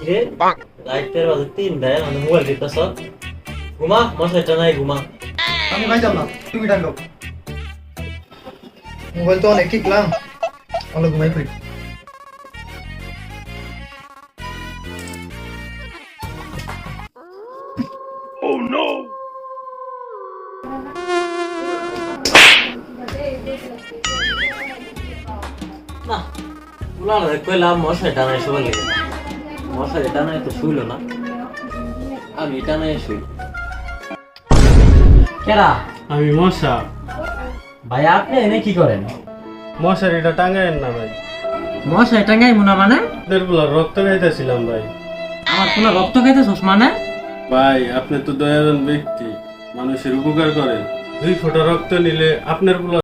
রে লাইটের বাজে 3টায় মানে মোবাইল টিপতেছ ঘুমা মশাইটা নাই ঘুমা আমি খাইতাম না তুমি ডাকো মোবাইল তো অনেক টিকলাম অনেক ঘুমাই পড়ি না বুলার কইলাম মশাইটা নাই সবাই লেগে মশাইটা নাই তো শুইলো না আমি এটা নাই শুই কেরা আমি মশা ভাই আপনি এনে কি করেন মশারিটা টাঙ্গাইন না ভাই মশাই টাঙ্গাই মুনা মানে আপনাদের বলা রক্ত খাইতেছিলাম ভাই আমার কোনো রক্ত খাইতেছস মানে ভাই আপনি তো দয়াবান ব্যক্তি মানুষের উপকার করেন 2 ফোঁটা রক্ত নিলে আপনার